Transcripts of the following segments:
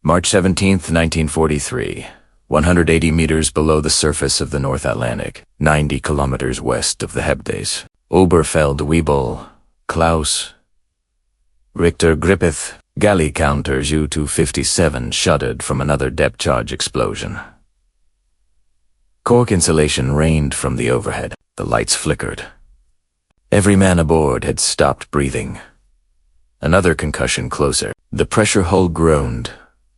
March 17, 1943. 180 meters below the surface of the North Atlantic, 90 kilometers west of the Hebrides. Oberfeld Weibel, Klaus, Richter Griffith, galley counters U-257 shuddered from another depth charge explosion. Cork insulation rained from the overhead. The lights flickered. Every man aboard had stopped breathing. Another concussion closer. The pressure hull groaned,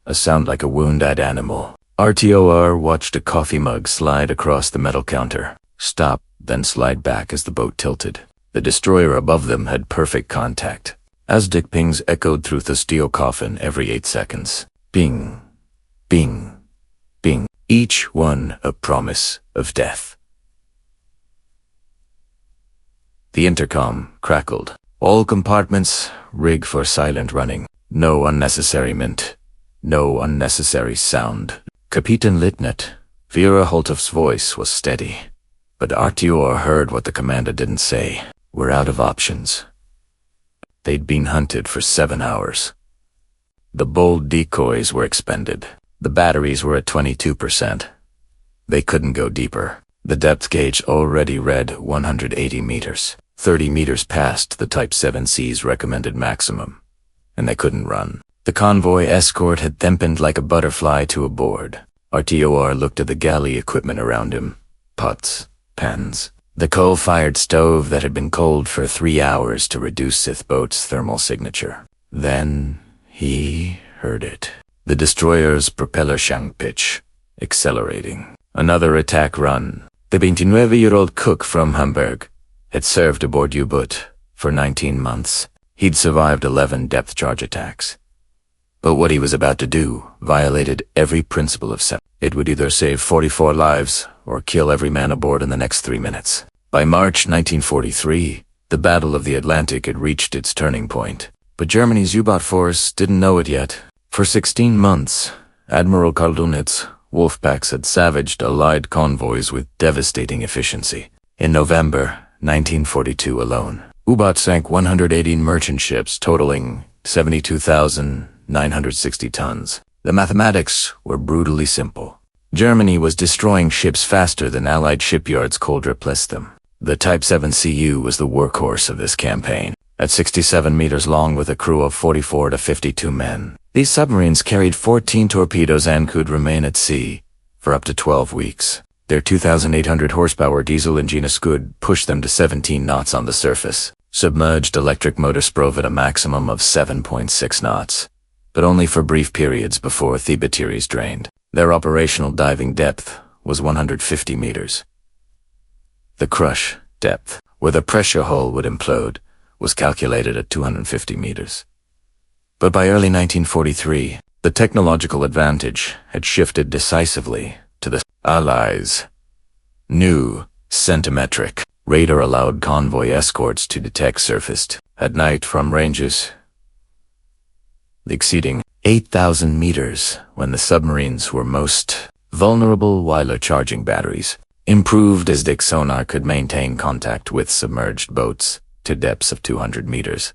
a sound like a wounded animal. RTOR watched a coffee mug slide across the metal counter, stop, then slide back as the boat tilted. The destroyer above them had perfect contact. ASDIC pings echoed through the steel coffin every 8 seconds. Bing, bing, bing, each one a promise of death. The intercom crackled. All compartments, rig for silent running. No unnecessary mint. No unnecessary sound. Kapitan Litnet, Vera Holtoff's voice was steady. But RTOR heard what the commander didn't say. We're out of options. They'd been hunted for 7 hours. The bold decoys were expended. The batteries were at 22%. They couldn't go deeper. The depth gauge already read 180 meters, 30 meters past the Type 7C's recommended maximum. And they couldn't run. The convoy escort had thempened like a butterfly to a board. RTOR looked at the galley equipment around him. Pots, pans. The coal-fired stove that had been cold for 3 hours to reduce Sith boat's thermal signature. Then he heard it. The destroyer's propeller shank pitch, accelerating. Another attack run. The 29-year-old cook from Hamburg had served aboard U-boat for 19 months. He'd survived 11 depth charge attacks. But what he was about to do violated every principle of seven. It would either save 44 lives or kill every man aboard in the next 3 minutes. By March 1943, the Battle of the Atlantic had reached its turning point. But Germany's U-boat force didn't know it yet. For 16 months, Admiral Karl Dönitz wolfpacks had savaged Allied convoys with devastating efficiency. In November 1942 alone, U-boat sank 118 merchant ships totaling 72,960 tons. The mathematics were brutally simple. Germany was destroying ships faster than Allied shipyards could replace them. The Type 7CU was the workhorse of this campaign. At 67 meters long with a crew of 44 to 52 men, these submarines carried 14 torpedoes and could remain at sea for up to 12 weeks. Their 2,800 horsepower diesel engine could push them to 17 knots on the surface. Submerged electric motors drove at a maximum of 7.6 knots, but only for brief periods before the batteries drained. Their operational diving depth was 150 meters. The crush depth, where the pressure hull would implode, was calculated at 250 meters. But by early 1943, the technological advantage had shifted decisively to the Allies. New centimetric radar allowed convoy escorts to detect surfaced at night from ranges exceeding 8,000 meters when the submarines were most vulnerable while charging batteries. Improved ASDIC sonar could maintain contact with submerged boats to depths of 200 meters.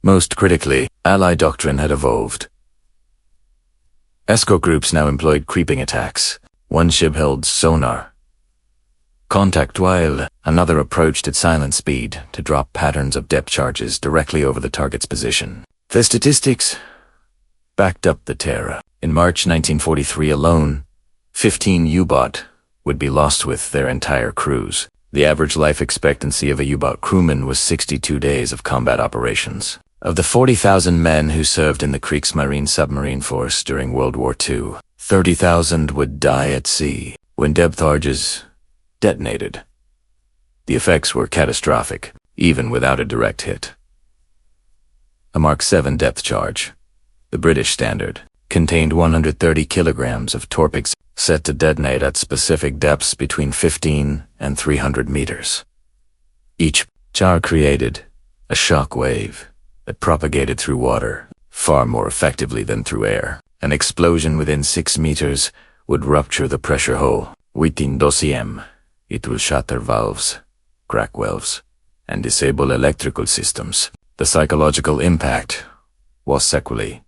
Most critically, Allied doctrine had evolved. Escort groups now employed creeping attacks. One ship held sonar contact while another approached at silent speed to drop patterns of depth charges directly over the target's position. The statistics backed up the terror. In March 1943 alone, 15 U-boat would be lost with their entire crews. The average life expectancy of a U-boat crewman was 62 days of combat operations. Of the 40,000 men who served in the Kriegsmarine submarine force during World War II, 30,000 would die at sea when depth charges detonated. The effects were catastrophic, even without a direct hit. A Mark 7 depth charge, the British standard, contained 130 kilograms of torpedoes set to detonate at specific depths between 15 and 300 meters. Each charge created a shock wave that propagated through water far more effectively than through air. An explosion within 6 meters would rupture the pressure hull. Within 12 it will shatter valves, crack valves, and disable electrical systems. The psychological impact was sequelae.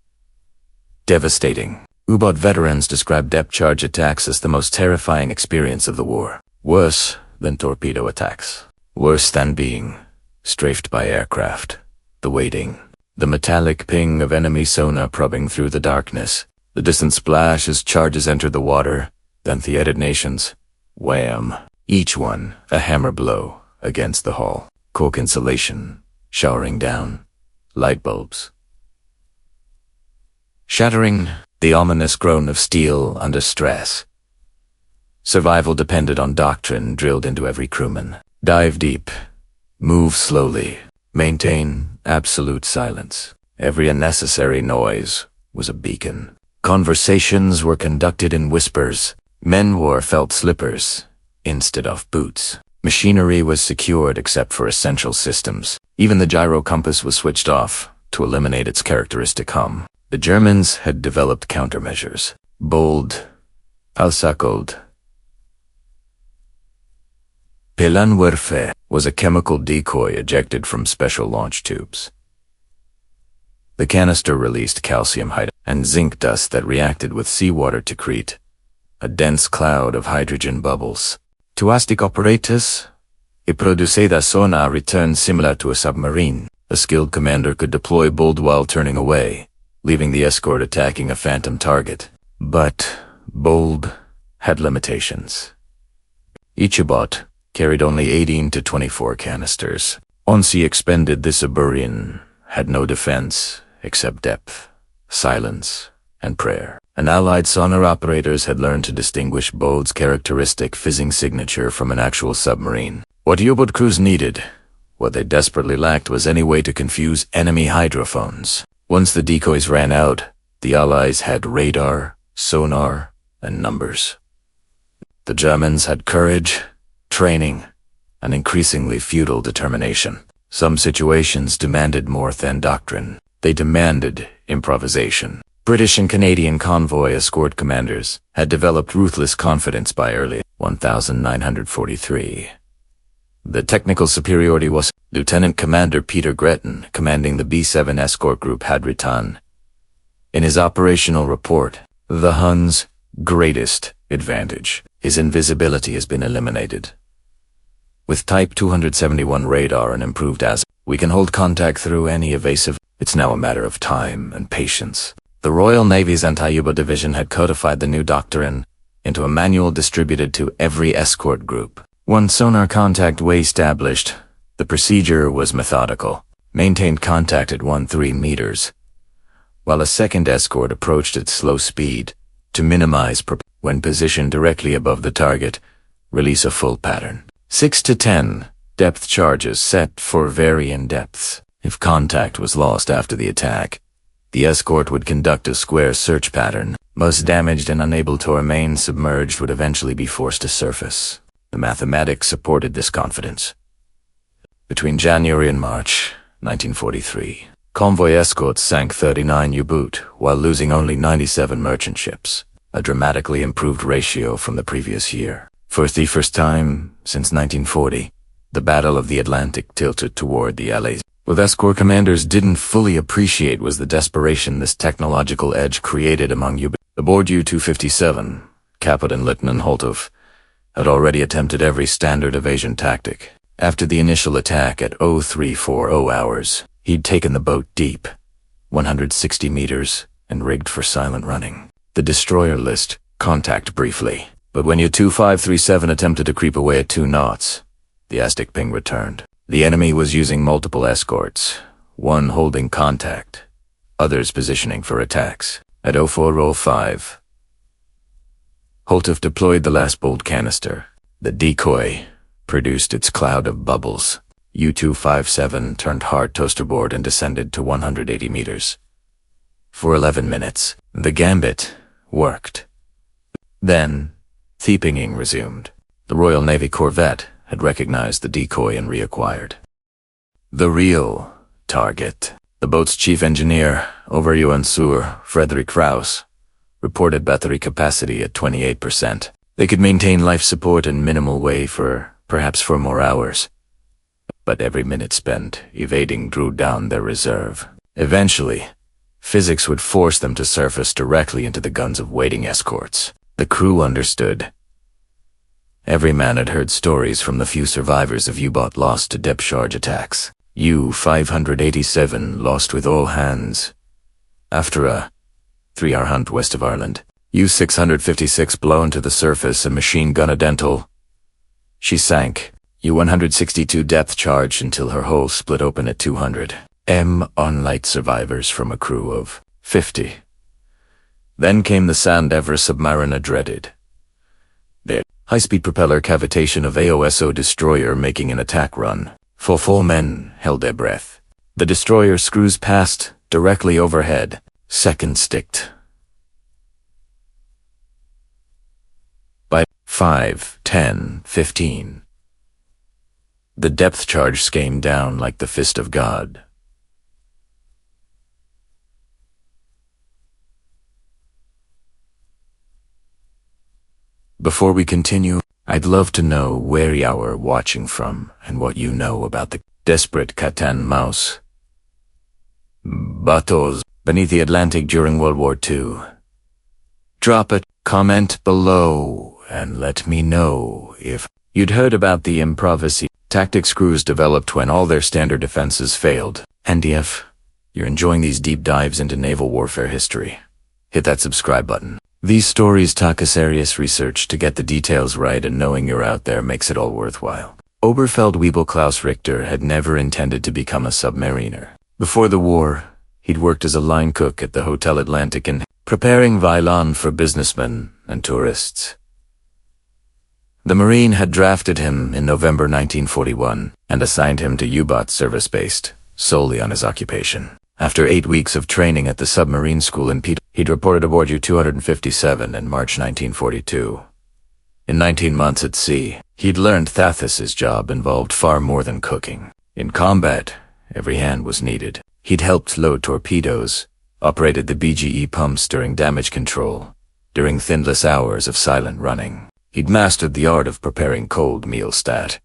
devastating. U-boat veterans describe depth charge attacks as the most terrifying experience of the war. Worse than torpedo attacks. Worse than being strafed by aircraft. The waiting. The metallic ping of enemy sonar probing through the darkness. The distant splash as charges enter the water. Then the detonations. Wham! Each one a hammer blow against the hull. Cork insulation showering down. Light bulbs shattering. The ominous groan of steel under stress. Survival depended on doctrine drilled into every crewman. Dive deep. Move slowly. Maintain absolute silence. Every unnecessary noise was a beacon. Conversations were conducted in whispers. Men wore felt slippers instead of boots. Machinery was secured except for essential systems. Even the gyro compass was switched off to eliminate its characteristic hum. The Germans had developed countermeasures. Bold, Alsacold. Pelanwerfe was a chemical decoy ejected from special launch tubes. The canister released calcium hydrate and zinc dust that reacted with seawater to create a dense cloud of hydrogen bubbles. Tuastic operators, it produced a sonar return similar to a submarine. A skilled commander could deploy bold while turning away, leaving the escort attacking a phantom target. But bold had limitations. Each U-boat carried only 18 to 24 canisters. Once he expended, the Submarine had no defense except depth, silence, and prayer. And Allied sonar operators had learned to distinguish Bold's characteristic fizzing signature from an actual submarine. What U-boat crews needed, what they desperately lacked, was any way to confuse enemy hydrophones. Once the decoys ran out, the Allies had radar, sonar, and numbers. The Germans had courage, training, and increasingly futile determination. Some situations demanded more than doctrine. They demanded improvisation. British and Canadian convoy escort commanders had developed ruthless confidence by early 1943. The technical superiority was Lieutenant Commander Peter Gretton, commanding the B-7 escort group, had written in his operational report, "The Hun's greatest advantage, his invisibility, has been eliminated. With Type 271 radar and improved as we can hold contact through any evasive. It's now a matter of time and patience." The Royal Navy's anti-U-boat division had codified the new doctrine into a manual distributed to every escort group. Once sonar contact was established, the procedure was methodical. Maintained contact at 13 meters, while a second escort approached at slow speed to minimize when positioned directly above the target. Release a full pattern. 6 to 10 depth charges set for varying depths. If contact was lost after the attack, the escort would conduct a square search pattern. Most damaged and unable to remain submerged would eventually be forced to surface. The mathematics supported this confidence. Between January and March 1943, convoy escorts sank 39 U-boot while losing only 97 merchant ships, a dramatically improved ratio from the previous year. For the first time since 1940, the Battle of the Atlantic tilted toward the Allies. What escort commanders didn't fully appreciate was the desperation this technological edge created among U-boats. Aboard U-257, Captain Lieutenant Holthoff had already attempted every standard evasion tactic. After the initial attack at 0340 hours, he'd taken the boat deep, 160 meters, and rigged for silent running. The destroyer list contact briefly, but when U-2537 attempted to creep away at 2 knots, the Aztec ping returned. The enemy was using multiple escorts, one holding contact, others positioning for attacks. At 0405, Holthoff deployed the last bolt canister. The decoy produced its cloud of bubbles. U-257 turned hard toasterboard and descended to 180 meters. For 11 minutes, the gambit worked. Then, the pinging resumed. The Royal Navy corvette had recognized the decoy and reacquired. The real target. The boat's chief engineer, Oberunternsuhr Frederick Krauss, reported battery capacity at 28%. They could maintain life support in minimal way for perhaps 4 more hours. But every minute spent evading drew down their reserve. Eventually, Physics would force them to surface directly into the guns of waiting escorts. The crew understood. Every man had heard stories from the few survivors of U-boat lost to depth charge attacks. U-587 lost with all hands after a 3-hour hunt west of Ireland. U-656 blown to the surface, a machine gun dental. She sank. U-162 depth charged until her hull split open at 200 on light survivors from a crew of 50. Then came the Sand Ever Submarine dreaded. The high-speed propeller cavitation of AOSO destroyer making an attack run. Four men held their breath. The destroyer screws passed directly overhead. Seconds ticked. By 5, 10, 15. The depth charge came down like the fist of God. Before we continue, I'd love to know where you are watching from and what you know about the desperate cat and mouse bateaux beneath the Atlantic during World War II. Drop a comment below and let me know if you'd heard about the improvisation tactics crews developed when all their standard defenses failed. And if you're enjoying these deep dives into naval warfare history, hit that subscribe button. These stories talk a serious research to get the details right, and knowing you're out there makes it all worthwhile. Oberfeldwebel Klaus Richter had never intended to become a submariner. Before the war, he'd worked as a line cook at the Hotel Atlantic and preparing violon for businessmen and tourists. The Marine had drafted him in November 1941 and assigned him to U-boat service based solely on his occupation. After 8 weeks of training at the submarine school in Peter, he'd reported aboard U-257 in March 1942. In 19 months at sea, he'd learned Thathis's job involved far more than cooking. In combat, every hand was needed. He'd helped load torpedoes, operated the BGE pumps during damage control, during thinless hours of silent running. He'd mastered the art of preparing cold meal stat.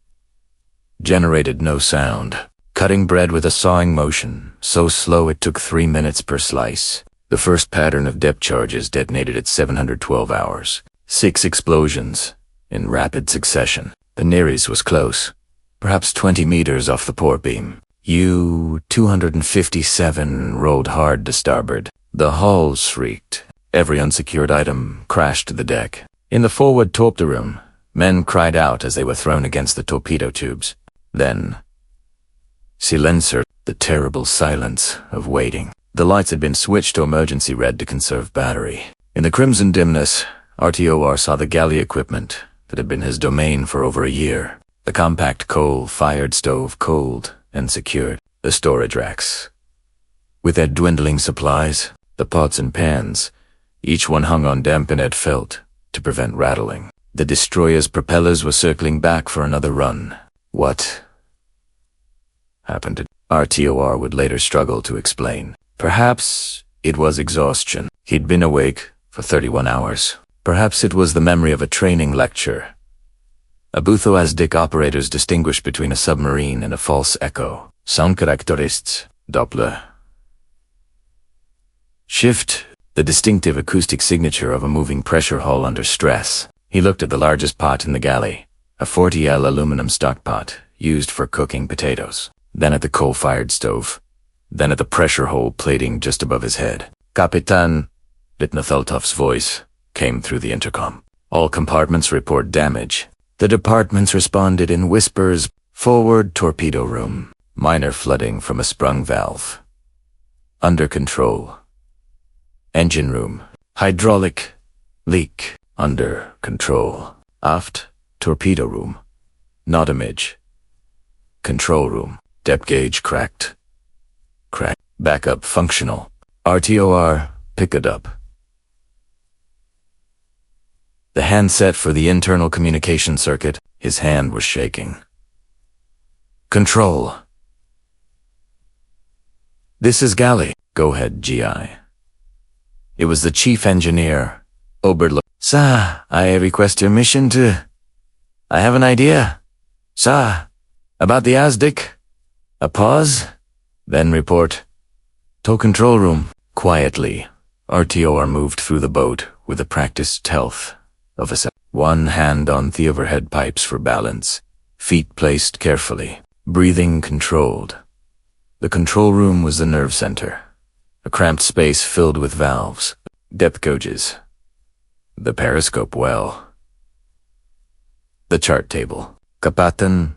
Generated no sound. Cutting bread with a sawing motion, so slow it took 3 minutes per slice. The first pattern of depth charges detonated at 712 hours. 6 explosions, in rapid succession. The nearest was close, perhaps 20 meters off the port beam. U-257 rolled hard to starboard. The hull shrieked. Every unsecured item crashed to the deck. In the forward torpedo room, men cried out as they were thrown against the torpedo tubes. Then, silencer, the terrible silence of waiting. The lights had been switched to emergency red to conserve battery. In the crimson dimness, RTOR saw the galley equipment that had been his domain for over a year. The compact coal-fired stove cold and secured. The storage racks, with their dwindling supplies, the pots and pans, each one hung on dampened felt to prevent rattling. The destroyer's propellers were circling back for another run. What happened to RTOR would later struggle to explain. Perhaps it was exhaustion. He'd been awake for 31 hours. Perhaps it was the memory of a training lecture. Abutho as Dick operators distinguish between a submarine and a false echo. Soundcharakteristics, Doppler. Shift, the distinctive acoustic signature of a moving pressure hull under stress. He looked at the largest pot in the galley, a 40L aluminum stockpot used for cooking potatoes. Then at the coal-fired stove. Then at the pressure hole plating just above his head. Kapitan, Litnatholtov's voice came through the intercom. All compartments report damage. The departments responded in whispers. Forward torpedo room. Minor flooding from a sprung valve. Under control. Engine room. Hydraulic leak. Under control. Aft torpedo room. Not image. Control room. Depth gauge cracked. Crack. Backup functional. RTOR, pick it up. The handset for the internal communication circuit, his hand was shaking. Control. This is Galley. Go ahead, GI. It was the chief engineer, Oberlo. Sir, I request your mission to... I have an idea. Sir, about the Azdic. A pause, then report. To control room. Quietly, RTOR moved through the boat with the practiced stealth of a one hand on the overhead pipes for balance, feet placed carefully, breathing controlled. The control room was the nerve center, a cramped space filled with valves, depth gauges, the periscope well, the chart table. Kapatan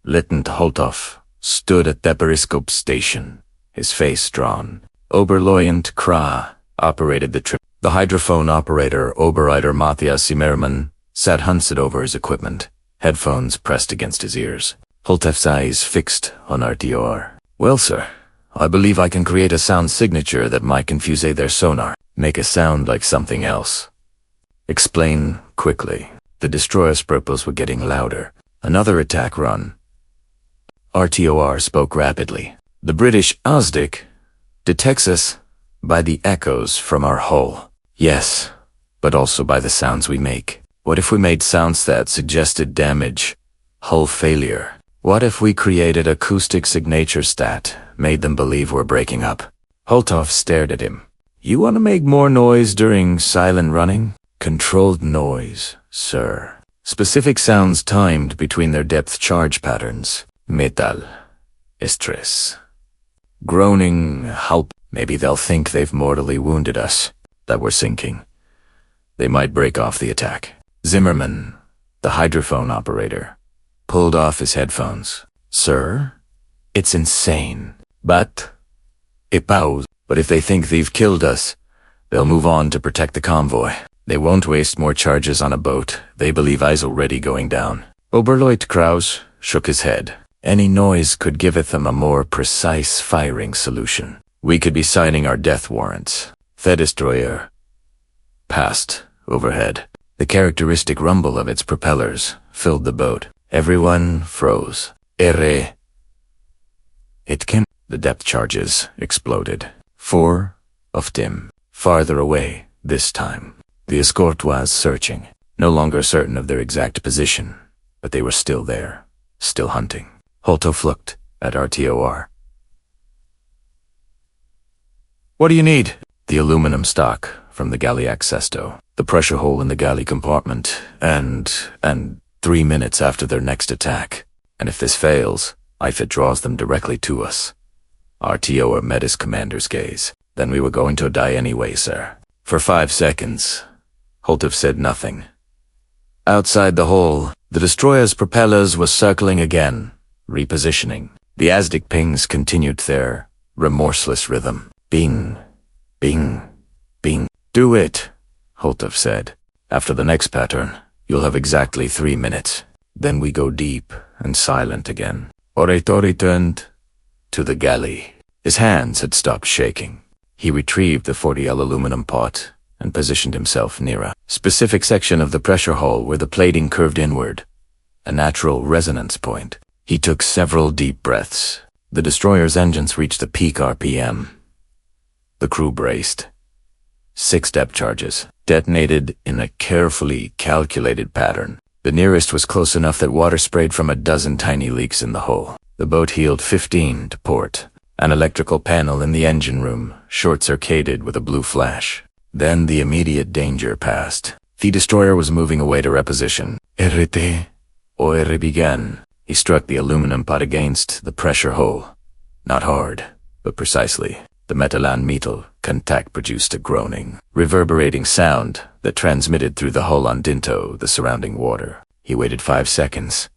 Lieutenant Holtoff stood at the periscope station, his face drawn. Oberleutnant Kra operated the trip. The hydrophone operator, Oberreiter Matthias Zimmermann, sat hunched over his equipment, headphones pressed against his ears. Holtoff's eyes fixed on RTOR. Well, sir, I believe I can create a sound signature that might confuse their sonar, make it sound like something else. Explain quickly. The destroyer's purples were getting louder. Another attack run. RTOR spoke rapidly. The British Osdic detects us by the echoes from our hull. Yes, but also by the sounds we make. What if we made sounds that suggested damage, hull failure? What if we created acoustic signature stat, made them believe we're breaking up? Holtoff stared at him. You want to make more noise during silent running? Controlled noise, sir. Specific sounds timed between their depth charge patterns. Metal. Estress. Groaning. Help. Maybe they'll think they've mortally wounded us, that we're sinking. They might break off the attack. Zimmermann, the hydrophone operator, pulled off his headphones. Sir, it's insane. But if they think they've killed us, they'll move on to protect the convoy. They won't waste more charges on a boat. They believe I's already going down. Oberleut Kraus shook his head. Any noise could giveth them a more precise firing solution. We could be signing our death warrants. The destroyer passed overhead. The characteristic rumble of its propellers filled the boat. Everyone froze. It came. The depth charges exploded. 4 of them. Farther away this time. The escort was searching, no longer certain of their exact position, but they were still there, still hunting. Holtoff looked at RTOR. What do you need? The aluminum stock from the galley Accesto, the pressure hole in the galley compartment, and 3 minutes after their next attack. And if this fails, IFIT draws them directly to us. RTOR met his commander's gaze. Then we were going to die anyway, sir. For 5 seconds, Holtoff said nothing. Outside the hull, the destroyer's propellers were circling again, repositioning. The Azdic pings continued their remorseless rhythm. Bing, bing, bing. Do it, Holtoff said. After the next pattern, you'll have exactly 3 minutes. Then we go deep and silent again. Oratori turned to the galley. His hands had stopped shaking. He retrieved the 40L aluminum pot and positioned himself near a specific section of the pressure hull where the plating curved inward, a natural resonance point. He took several deep breaths. The destroyer's engines reached the peak RPM. The crew braced. 6 depth charges detonated in a carefully calculated pattern. The nearest was close enough that water sprayed from a dozen tiny leaks in the hull. The boat heeled 15 to port. An electrical panel in the engine room short-circuited with a blue flash. Then the immediate danger passed. The destroyer was moving away to reposition. Oere began. He struck the aluminum pot against the pressure hull. Not hard, but precisely. The metal contact produced a groaning, reverberating sound that transmitted through the hull on Dinto, the surrounding water. He waited 5 seconds.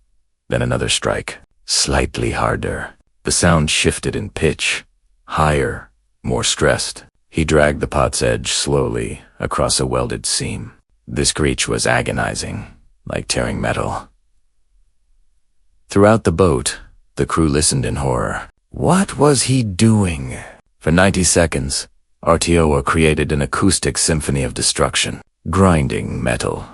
Then another strike. Slightly harder. The sound shifted in pitch. Higher, more stressed. He dragged the pot's edge slowly across a welded seam. This screech was agonizing, like tearing metal. Throughout the boat, the crew listened in horror. What was he doing? For 90 seconds, RTOR created an acoustic symphony of destruction, grinding metal.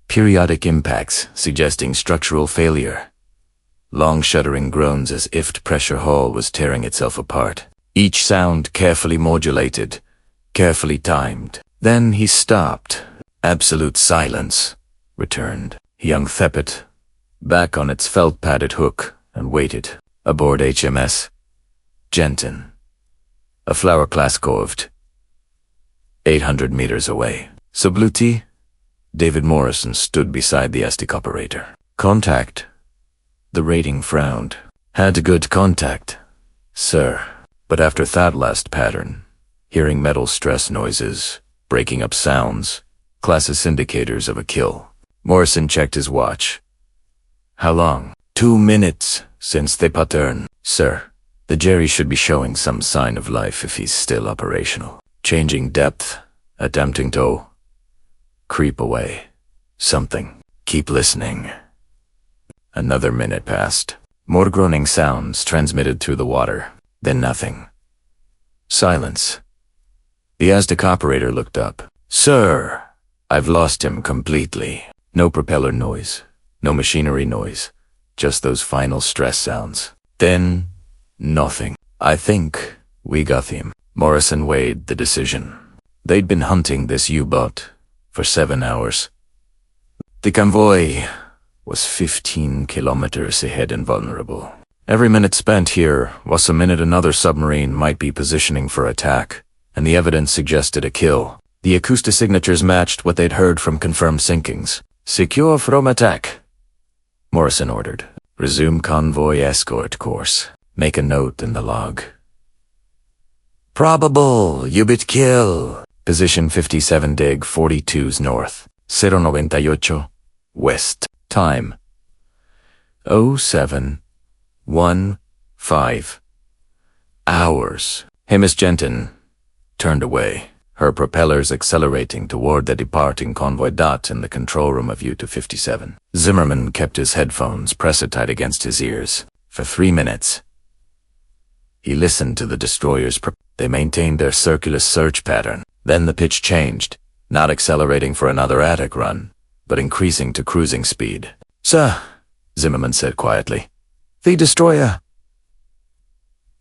Periodic impacts suggesting structural failure. Long shuddering groans as if the pressure hull was tearing itself apart. Each sound carefully modulated, carefully timed. Then he stopped. Absolute silence returned. He hung Thepet back on its felt-padded hook and waited. Aboard HMS Genton. A flower class coved. 800 meters away. Subluti, David Morrison stood beside the ASTIC operator. Contact. The rating frowned. Had good contact, sir. But after that last pattern, hearing metal stress noises, breaking up sounds, classes indicators of a kill. Morrison checked his watch. How long? 2 minutes since the pattern. Sir, the Jerry should be showing some sign of life if he's still operational. Changing depth, attempting to creep away. Something. Keep listening. Another minute passed. More groaning sounds transmitted through the water. Then nothing. Silence. The ASTIC operator looked up. Sir, I've lost him completely. No propeller noise. No machinery noise. Just those final stress sounds. Then, nothing. I think we got him. Morrison weighed the decision. They'd been hunting this U-boat for 7 hours. The convoy was 15 kilometers ahead and vulnerable. Every minute spent here was a minute another submarine might be positioning for attack, and the evidence suggested a kill. The acoustic signatures matched what they'd heard from confirmed sinkings. Secure from attack, Morrison ordered. Resume convoy escort course. Make a note in the log. Probable U-bit kill. Position 57 dig 42's north. 098 west. Time 07:15 hours. Miss Jenton turned away, her propellers accelerating toward the departing convoy. In the control room of U-257. Zimmerman kept his headphones pressed tight against his ears. For 3 minutes, he listened to the destroyers. They maintained their circular search pattern. Then the pitch changed, not accelerating for another attic run, but increasing to cruising speed. Sir, Zimmerman said quietly, the destroyer.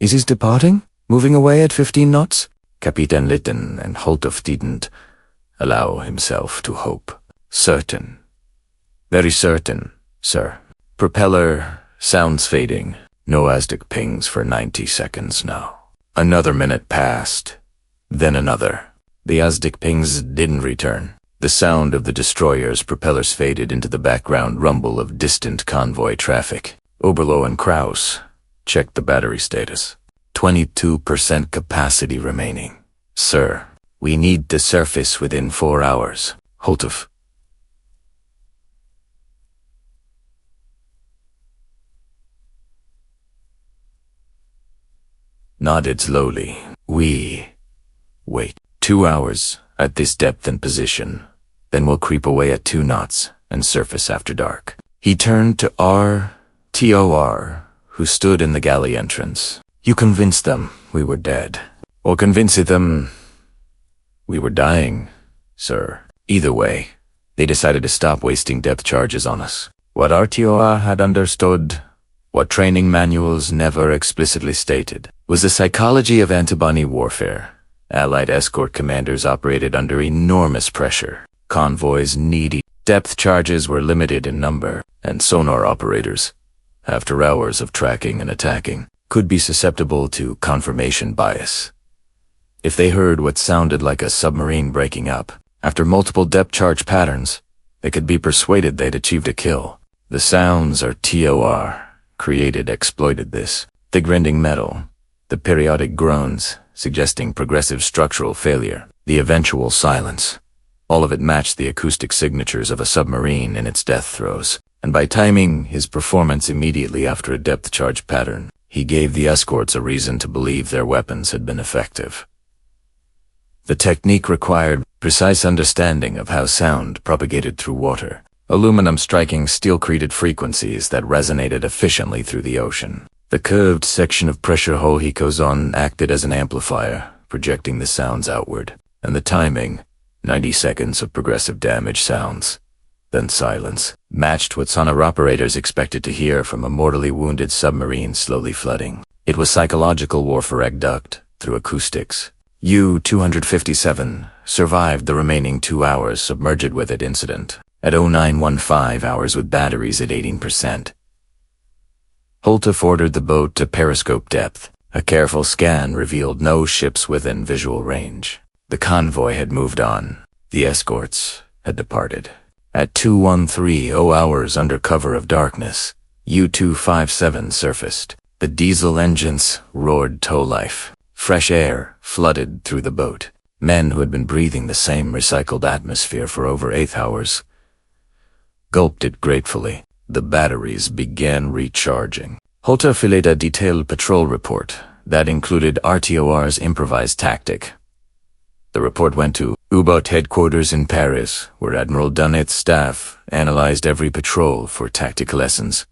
Is he departing? Moving away at 15 knots? Captain Lytton and Holtoff didn't allow himself to hope. Certain. Very certain, sir. Propeller sounds fading. No ASTIC pings for 90 seconds now. Another minute passed. Then another. The ASTIC pings didn't return. The sound of the destroyer's propellers faded into the background rumble of distant convoy traffic. Oberlo and Kraus checked the battery status. 22% capacity remaining. Sir, we need to surface within 4 hours. Holtoff. Nodded slowly. We wait 2 hours at this depth and position. Then we'll creep away at 2 knots and surface after dark. He turned to TOR, who stood in the galley entrance. You convinced them we were dead. Or convinced them we were dying, sir. Either way, they decided to stop wasting depth charges on us. What RTOR had understood, what training manuals never explicitly stated, was the psychology of antibody warfare. Allied escort commanders operated under enormous pressure. Convoys needy. Depth charges were limited in number, and sonar operators, after hours of tracking and attacking, could be susceptible to confirmation bias. If they heard what sounded like a submarine breaking up, after multiple depth charge patterns, they could be persuaded they'd achieved a kill. The sounds TOR created exploited this. The grinding metal, the periodic groans, suggesting progressive structural failure, the eventual silence. All of it matched the acoustic signatures of a submarine in its death throes, and by timing his performance immediately after a depth charge pattern, he gave the escorts a reason to believe their weapons had been effective. The technique required precise understanding of how sound propagated through water, aluminum striking steel-created frequencies that resonated efficiently through the ocean. The curved section of pressure hull he goes on acted as an amplifier, projecting the sounds outward, and the timing, 90 seconds of progressive damage sounds, then silence, matched what sonar operators expected to hear from a mortally wounded submarine slowly flooding. It was psychological warfare duct through acoustics. U-257 survived the remaining 2 hours submerged with it incident, at 0915 hours with batteries at 18%. Holtoff ordered the boat to periscope depth. A careful scan revealed no ships within visual range. The convoy had moved on. The escorts had departed. At 2130 hours under cover of darkness, U-257 surfaced. The diesel engines roared tow life. Fresh air flooded through the boat. Men who had been breathing the same recycled atmosphere for over 8 hours gulped it gratefully. The batteries began recharging. Holter filed a detailed patrol report that included RTOR's improvised tactic. The report went to U-boat headquarters in Paris, where Admiral Dunnet's staff analyzed every patrol for tactical lessons.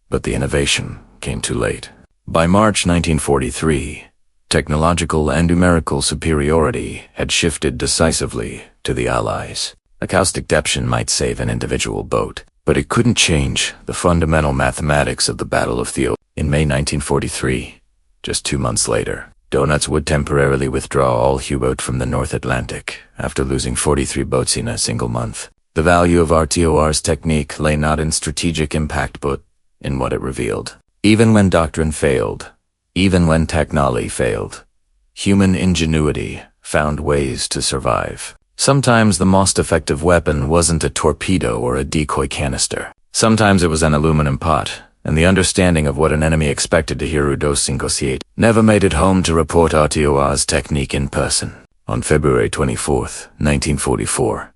But the innovation came too late. By March 1943, technological and numerical superiority had shifted decisively to the Allies. Acoustic detection might save an individual boat, but it couldn't change the fundamental mathematics of the Battle of Theo. In May 1943, just 2 months later, Donuts would temporarily withdraw all U-boat from the North Atlantic after losing 43 boats in a single month. The value of RTOR's technique lay not in strategic impact but in what it revealed. Even when doctrine failed, even when technology failed, human ingenuity found ways to survive. Sometimes the most effective weapon wasn't a torpedo or a decoy canister. Sometimes it was an aluminum pot, and the understanding of what an enemy expected to hear dos cinco never made it home to report RTOR's technique in person. On February 24, 1944,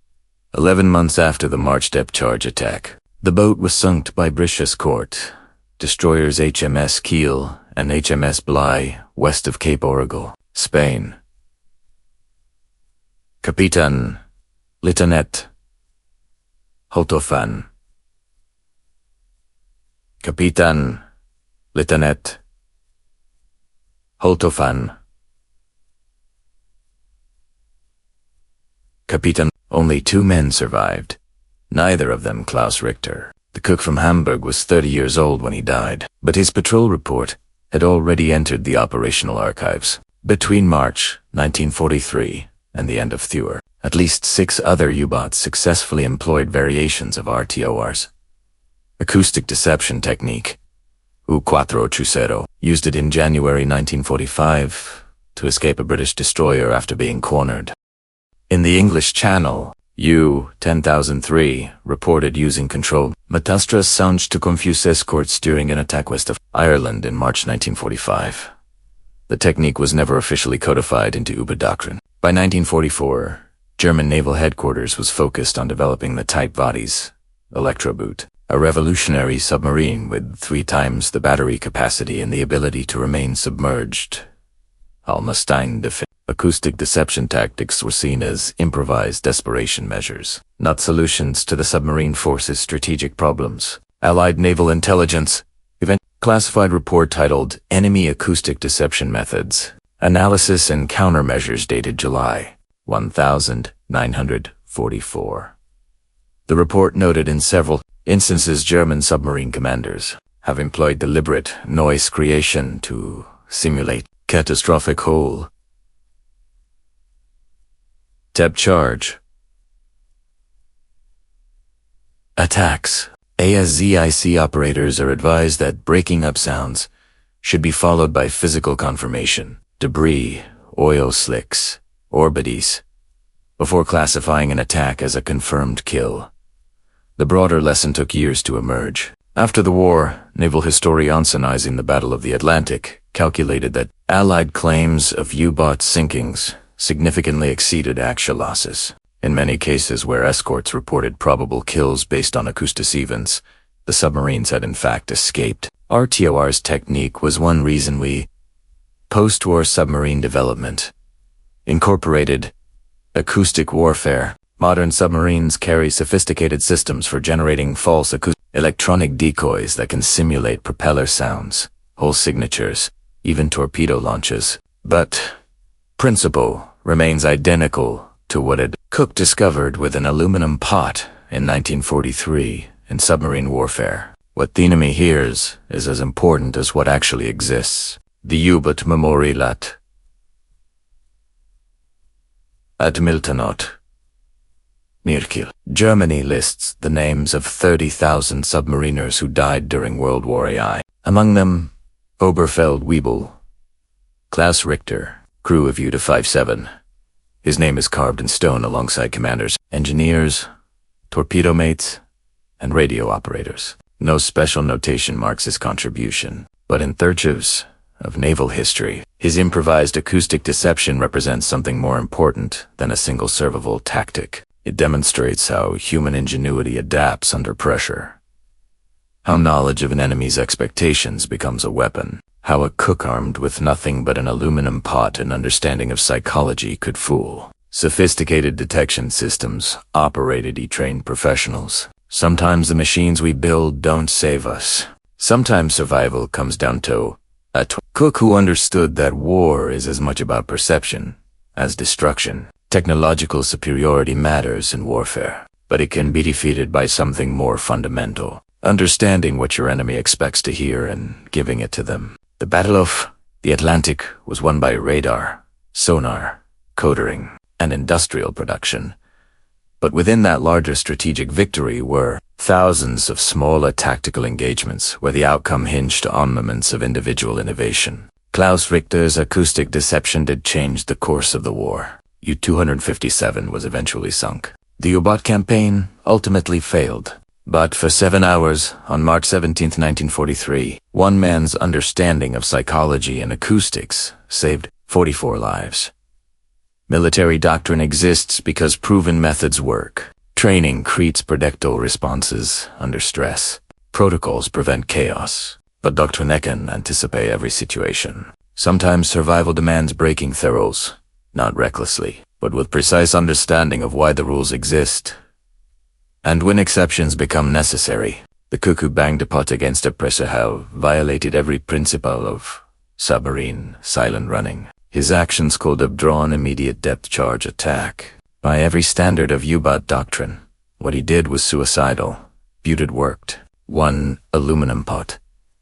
11 months after the March depth charge attack, the boat was sunk by British escort destroyers HMS Kiel and HMS Bligh west of Cape Oracle, Spain. Capitan Lieutenant Holtofan. Capitan Lieutenant Holtofan. Capitan. Only 2 men survived. Neither of them Klaus Richter. The cook from Hamburg was 30 years old when he died, but his patrol report had already entered the operational archives. Between March 1943 and the end of Thur, at least 6 other U-boats successfully employed variations of RTOR's acoustic deception technique. U-430 used it in January 1945 to escape a British destroyer after being cornered. In the English Channel, U-10003 reported using controlled Matastras sounds to confuse escorts during an attack west of Ireland in March 1945. The technique was never officially codified into U-boat doctrine. By 1944, German naval headquarters was focused on developing the Type Wadis Electroboot, a revolutionary submarine with 3 times the battery capacity and the ability to remain submerged. Almastein defense. Acoustic deception tactics were seen as improvised desperation measures, not solutions to the submarine force's strategic problems. Allied Naval Intelligence event classified report titled Enemy Acoustic Deception Methods, Analysis and Countermeasures dated July 1944. The report noted in several instances German submarine commanders have employed deliberate noise creation to simulate catastrophic hull depth charge attacks. ASZIC operators are advised that breaking up sounds should be followed by physical confirmation, debris, oil slicks, orbites, before classifying an attack as a confirmed kill. The broader lesson took years to emerge. After the war, naval historians analyzing the Battle of the Atlantic calculated that Allied claims of U-boat sinkings significantly exceeded actual losses. In many cases where escorts reported probable kills based on acoustic events, the submarines had in fact escaped. RTOR's technique was one reason we, post-war submarine development, incorporated acoustic warfare. Modern submarines carry sophisticated systems for generating false electronic decoys that can simulate propeller sounds, hull signatures, even torpedo launches. But principle remains identical to what Cook discovered with an aluminum pot in 1943 in submarine warfare. What the enemy hears is as important as what actually exists. The U-boat Memorialat at Miltonot, Mirkil. Germany lists the names of 30,000 submariners who died during World War II. Among them, Oberfeld-Weibel, Klaus Richter, crew of U-57. His name is carved in stone alongside commanders, engineers, torpedo mates, and radio operators. No special notation marks his contribution, but in searches of naval history, his improvised acoustic deception represents something more important than a single survival tactic. It demonstrates how human ingenuity adapts under pressure, how knowledge of an enemy's expectations becomes a weapon, how a cook armed with nothing but an aluminum pot and understanding of psychology could fool sophisticated detection systems operated by trained professionals. Sometimes the machines we build don't save us. Sometimes survival comes down to a cook who understood that war is as much about perception as destruction. Technological superiority matters in warfare, but it can be defeated by something more fundamental: understanding what your enemy expects to hear and giving it to them. The Battle of the Atlantic was won by radar, sonar, codering, and industrial production. But within that larger strategic victory were thousands of smaller tactical engagements where the outcome hinged on moments of individual innovation. Klaus Richter's acoustic deception did change the course of the war. U-257 was eventually sunk. The U-boat campaign ultimately failed. But for 7 hours, on March 17, 1943, one man's understanding of psychology and acoustics saved 44 lives. Military doctrine exists because proven methods work. Training creates predictable responses under stress. Protocols prevent chaos, but doctrine can anticipate every situation. Sometimes survival demands breaking the rules, not recklessly, but with precise understanding of why the rules exist. And when exceptions become necessary, the cook who banged a pot against a pressure valve violated every principle of submarine silent running. His actions could have drawn immediate depth charge attack. By every standard of U-boat doctrine, what he did was suicidal, but it worked. One aluminum pot,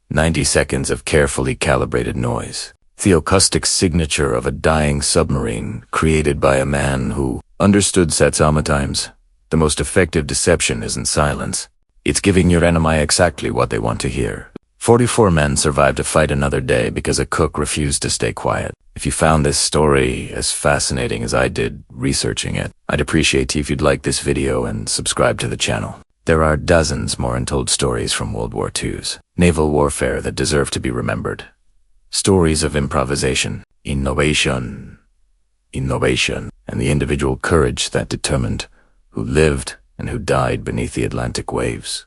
90 seconds of carefully calibrated noise. The acoustic signature of a dying submarine created by a man who understood sometimes the most effective deception isn't silence. It's giving your enemy exactly what they want to hear. 44 men survived to fight another day because a cook refused to stay quiet. If you found this story as fascinating as I did researching it, I'd appreciate if you'd like this video and subscribe to the channel. There are dozens more untold stories from World War II's naval warfare that deserve to be remembered. Stories of improvisation, innovation, and the individual courage that determined who lived and who died beneath the Atlantic waves.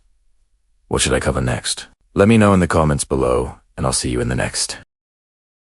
What should I cover next? Let me know in the comments below, and I'll see you in the next.